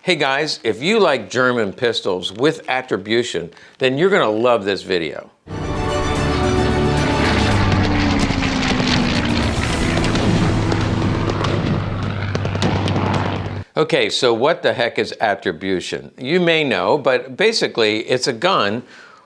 Hey guys, if you like German pistols with attribution, then you're gonna love this video. Okay, so what the heck is attribution? You may know, but basically it's a gun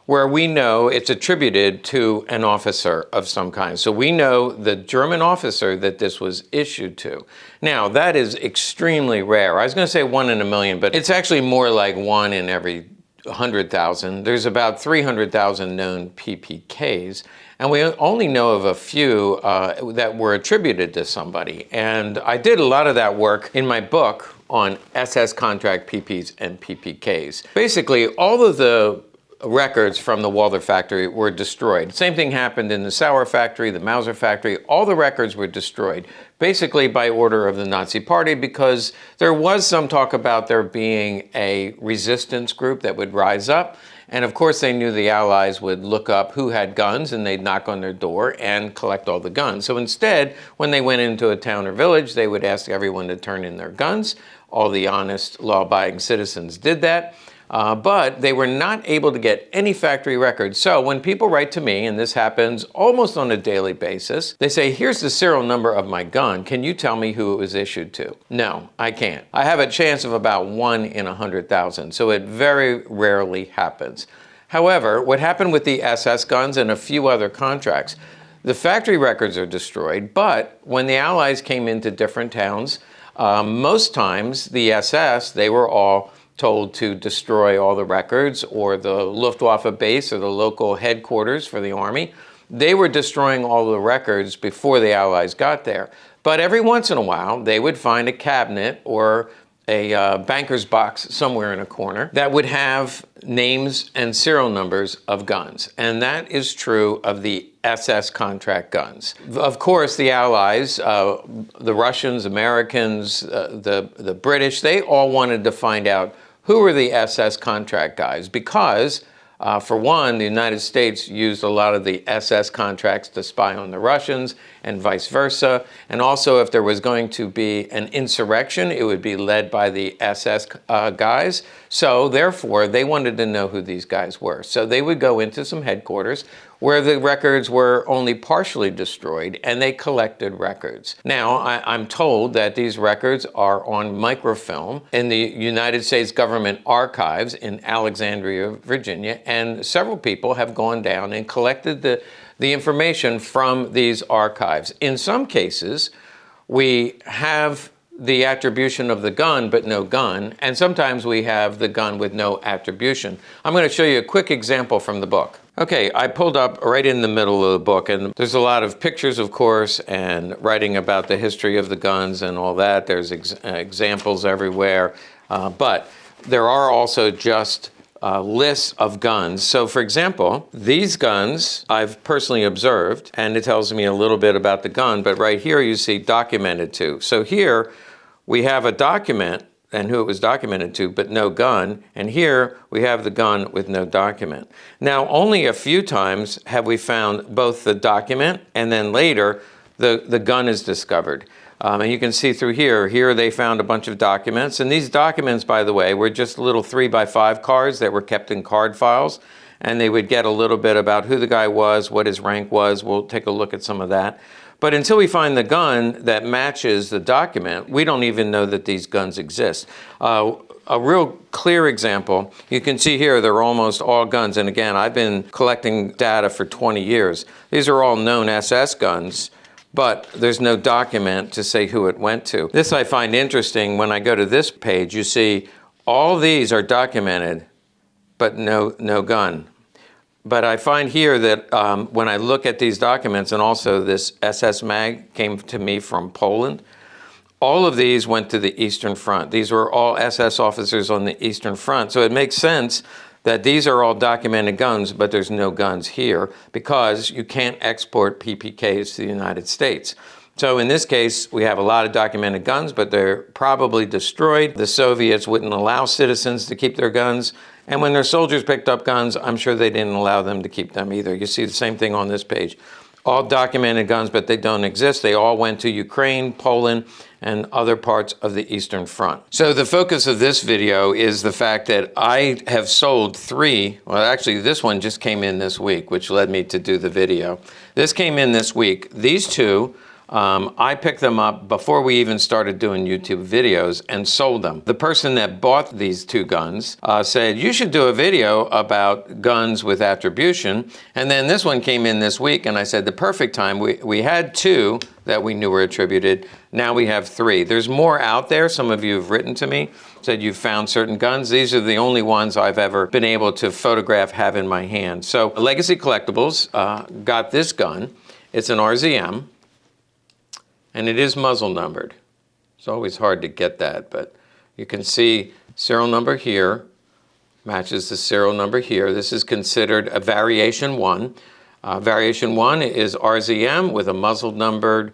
where we know it's attributed to an officer of some kind. So we know the German officer that this was issued to. Now, that is extremely rare. I was going to say 1 in a million, but it's actually more like 1 in every 100,000. There's about 300,000 known PPKs, and we only know of a few that were attributed to somebody. And I did a lot of that work in my book on SS-contract PPs and PPKs. Basically, all of the records from the Walther factory were destroyed. Same thing happened in the Sauer factory, the Mauser factory. All the records were destroyed, basically by order of the Nazi Party, because there was some talk about there being a resistance group that would rise up. And of course, they knew the Allies would look up who had guns and they'd knock on their door and collect all the guns. So instead, when they went into a town or village, they would ask everyone to turn in their guns. All the honest, law-abiding citizens did that. But they were not able to get any factory records. So when people write to me, and this happens almost on a daily basis, they say, here's the serial number of my gun. Can you tell me who it was issued to? No, I can't. I have a chance of about 1 in 100,000. So it very rarely happens. However, what happened with the SS guns and a few other contracts, the factory records are destroyed, but when the Allies came into different towns, most times the SS, they were all told to destroy all the records, or the Luftwaffe base or the local headquarters for the army. They were destroying all the records before the Allies got there. But every once in a while, they would find a cabinet or a banker's box somewhere in a corner that would have names and serial numbers of guns. And that is true of the SS contract guns. Of course, the Allies, the Russians, Americans, the British, they all wanted to find out who were the SS contract guys, because for one, the United States used a lot of the SS contracts to spy on the Russians and vice versa. And also, if there was going to be an insurrection, it would be led by the SS guys. So therefore, they wanted to know who these guys were. So they would go into some headquarters where the records were only partially destroyed, and they collected records. Now, I'm told that these records are on microfilm in the United States government archives in Alexandria, Virginia, and several people have gone down and collected the information from these archives. In some cases, we have the attribution of the gun, but no gun, and sometimes we have the gun with no attribution. I'm going to show you a quick example from the book. Okay, I pulled up right in the middle of the book, and there's a lot of pictures, of course, and writing about the history of the guns and all that. There's examples everywhere, but there are also just lists of guns. So for example, these guns I've personally observed, and it tells me a little bit about the gun, but right here you see documented to. So here we have a document and who it was documented to, but no gun. And here we have the gun with no document. Now, only a few times have we found both the document and then later the gun is discovered. And you can see through here they found a bunch of documents. And these documents, by the way, were just little 3x5 cards that were kept in card files. And they would get a little bit about who the guy was, what his rank was. We'll take a look at some of that. But until we find the gun that matches the document, we don't even know that these guns exist. A real clear example, you can see here they're almost all guns. And again, I've been collecting data for 20 years. These are all known SS guns, but there's no document to say who it went to. This I find interesting. When I go to this page, you see all these are documented, but no gun. But I find here that when I look at these documents, and also this SS mag came to me from Poland, all of these went to the Eastern Front. These were all SS officers on the Eastern Front. So it makes sense that these are all documented guns, but there's no guns here because you can't export PPKs to the United States. So in this case, we have a lot of documented guns, but they're probably destroyed. The Soviets wouldn't allow citizens to keep their guns. And when their soldiers picked up guns, I'm sure they didn't allow them to keep them either. You see the same thing on this page. All documented guns, but they don't exist. They all went to Ukraine, Poland, and other parts of the Eastern Front. So the focus of this video is the fact that I have sold 3, well actually this one just came in this week, which led me to do the video. This came in this week. These 2, I picked them up before we even started doing YouTube videos and sold them. The person that bought these 2 guns said, you should do a video about guns with attribution. And then this one came in this week and I said, the perfect time. We had 2 that we knew were attributed. Now we have 3. There's more out there. Some of you have written to me, said you've found certain guns. These are the only ones I've ever been able to photograph, have in my hand. So Legacy Collectibles got this gun. It's an RZM. And it is muzzle numbered. It's always hard to get that, but you can see serial number here matches the serial number here. This is considered a variation 1. Variation 1 is RZM with a muzzle numbered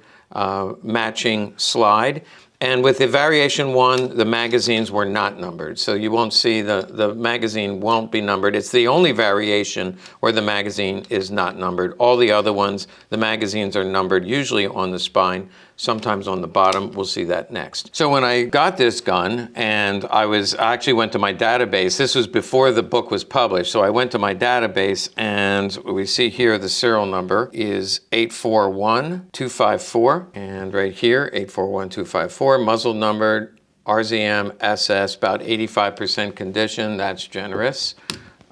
matching slide. And with the variation 1, the magazines were not numbered. So you won't see the magazine won't be numbered. It's the only variation where the magazine is not numbered. All the other ones, the magazines are numbered, usually on the spine, sometimes on the bottom. We'll see that next. So when I got this gun, and I actually went to my database. This was before the book was published. So I went to my database, and we see here the serial number is 841254. And right here, 841254. Muzzle numbered, RZM, SS, about 85% condition. That's generous.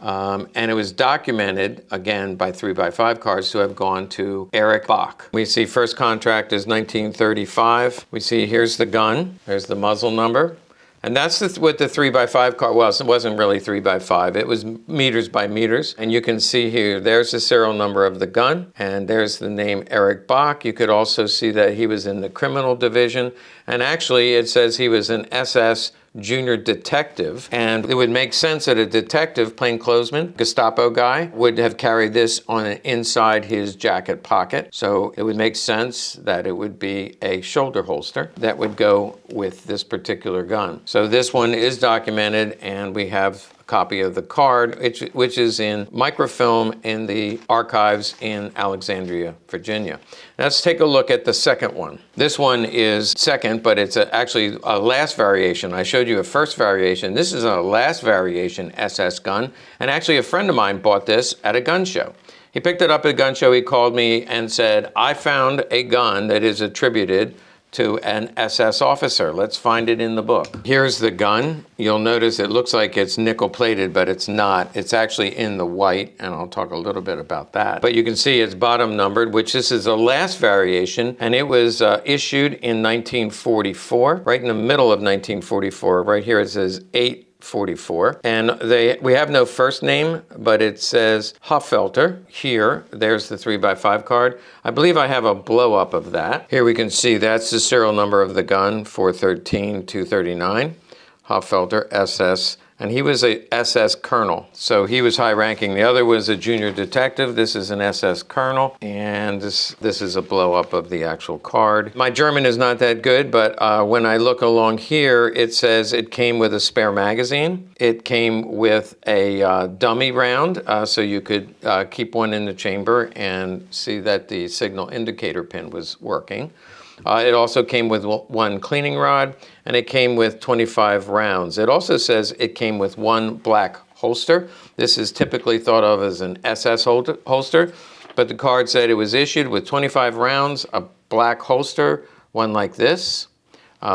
And it was documented, again, by 3x5 cards to have gone to Eric Bach. We see first contract is 1935. We see here's the gun. There's the muzzle number. And that's what the 3x5 card was. It wasn't really 3x5. It was meters by meters. And you can see here, there's the serial number of the gun. And there's the name Eric Bach. You could also see that he was in the criminal division. And actually, it says he was an SS junior detective. And it would make sense that a detective, plainclothesman, Gestapo guy, would have carried this on inside his jacket pocket. So it would make sense that it would be a shoulder holster that would go with this particular gun. So this one is documented, and we have a copy of the card, which is in microfilm in the archives in Alexandria, Virginia. Let's take a look at the second one. This one is second, but it's actually a last variation. I showed you a first variation. This is a last variation SS gun, and actually a friend of mine bought this at a gun show. He picked it up at a gun show. He called me and said, I found a gun that is attributed to an SS officer. Let's find it in the book. Here's the gun. You'll notice it looks like it's nickel plated, but it's not. It's actually in the white, and I'll talk a little bit about that. But you can see it's bottom numbered, which this is the last variation, and it was issued in 1944, right in the middle of 1944. Right here it says 844, and we have no first name, but it says Hoffelter here. There's the 3x5 card. I believe I have a blow up of that. Here we can see that's the serial number of the gun, 413239. Hoffelter SS, and he was a SS colonel, so he was high ranking. The other was a junior detective. This is an SS colonel, and this is a blow up of the actual card. My German is not that good, but when I look along here, it says it came with a spare magazine. It came with a dummy round, so you could keep one in the chamber and see that the signal indicator pin was working. It also came with one cleaning rod, and it came with 25 rounds. It also says it came with one black holster. This is typically thought of as an SS holster, but the card said it was issued with 25 rounds, a black holster, one like this.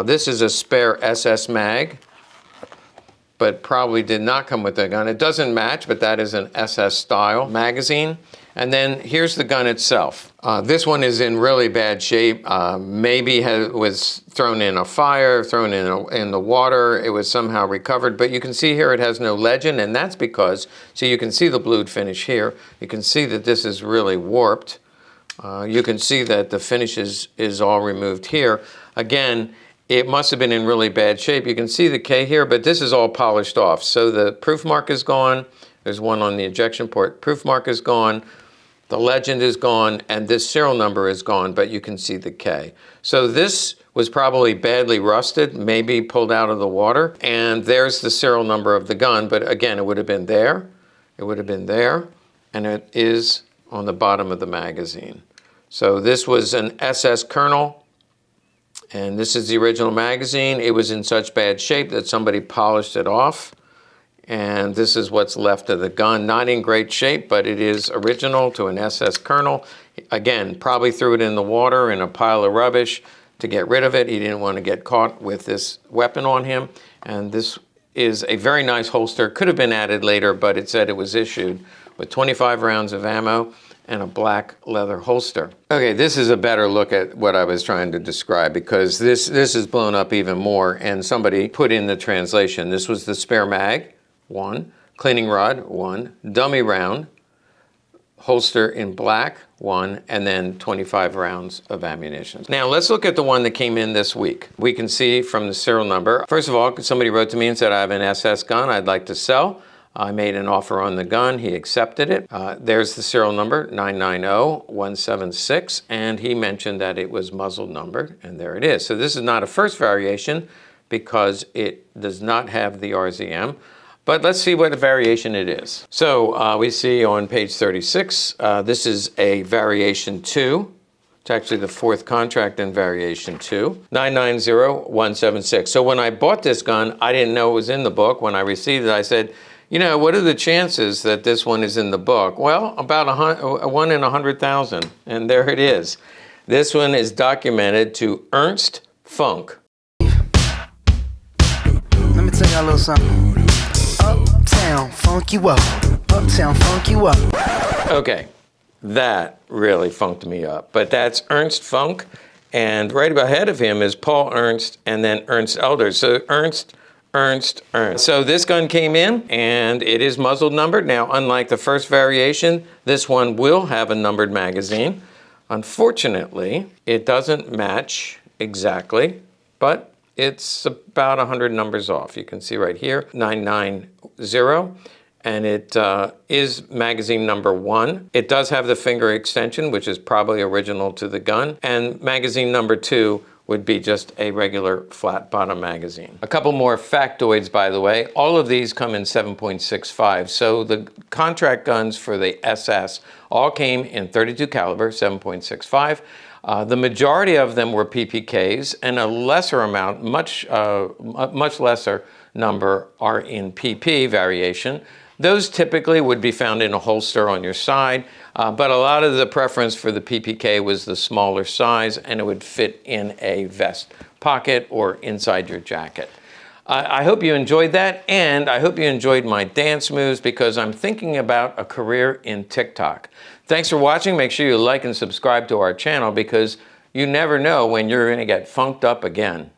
This is a spare SS mag, but probably did not come with the gun. It doesn't match, but that is an SS style magazine. And then here's the gun itself. This one is in really bad shape. Maybe was thrown in a fire, thrown in the water. It was somehow recovered. But you can see here it has no legend, and that's because, so you can see the blued finish here. You can see that this is really warped. You can see that the finish is all removed here. Again, it must have been in really bad shape. You can see the K here, but this is all polished off. So the proof mark is gone. There's one on the ejection port. Proof mark is gone. The legend is gone, and this serial number is gone, but you can see the K. So this was probably badly rusted, maybe pulled out of the water, and there's the serial number of the gun, but again, it would have been there, it would have been there, and it is on the bottom of the magazine. So this was an SS Colonel, and this is the original magazine. It was in such bad shape that somebody polished it off. And this is what's left of the gun. Not in great shape, but it is original to an SS Colonel. Again, probably threw it in the water in a pile of rubbish to get rid of it. He didn't want to get caught with this weapon on him. And this is a very nice holster. Could have been added later, but it said it was issued with 25 rounds of ammo and a black leather holster. Okay, this is a better look at what I was trying to describe, because this is blown up even more, and somebody put in the translation. This was the spare mag, 1, cleaning rod, 1, dummy round, holster in black, 1, and then 25 rounds of ammunition. Now let's look at the one that came in this week. We can see from the serial number. First of all, somebody wrote to me and said, I have an SS gun I'd like to sell. I made an offer on the gun. He accepted it. There's the serial number, 990176, and he mentioned that it was muzzle numbered, and there it is. So this is not a first variation because it does not have the RZM. But let's see what variation it is. So we see on page 36, this is a variation 2. It's actually the 4th contract in variation 2, 990176. So when I bought this gun, I didn't know it was in the book. When I received it, I said, you know, what are the chances that this one is in the book? Well, about 1 in 100,000, and there it is. This one is documented to Ernst Funk. Let me tell you a little something. Uptown funk you up. Uptown funk you up. Okay, that really funked me up. But that's Ernst Funk, and right ahead of him is Paul Ernst and then Ernst Elder. So Ernst. So this gun came in, and it is muzzle numbered. Now, unlike the first variation, this one will have a numbered magazine. Unfortunately, it doesn't match exactly, but it's about 100 numbers off. You can see right here, 990, and it is magazine number 1. It does have the finger extension, which is probably original to the gun, and magazine number 2 would be just a regular flat bottom magazine. A couple more factoids, by the way. All of these come in 7.65. So the contract guns for the SS all came in 32 caliber, 7.65. The majority of them were PPKs, and a lesser amount, much lesser number are in PP variation. Those typically would be found in a holster on your side, but a lot of the preference for the PPK was the smaller size, and it would fit in a vest pocket or inside your jacket. I hope you enjoyed that, and I hope you enjoyed my dance moves, because I'm thinking about a career in TikTok. Thanks for watching. Make sure you like and subscribe to our channel, because you never know when you're going to get funked up again.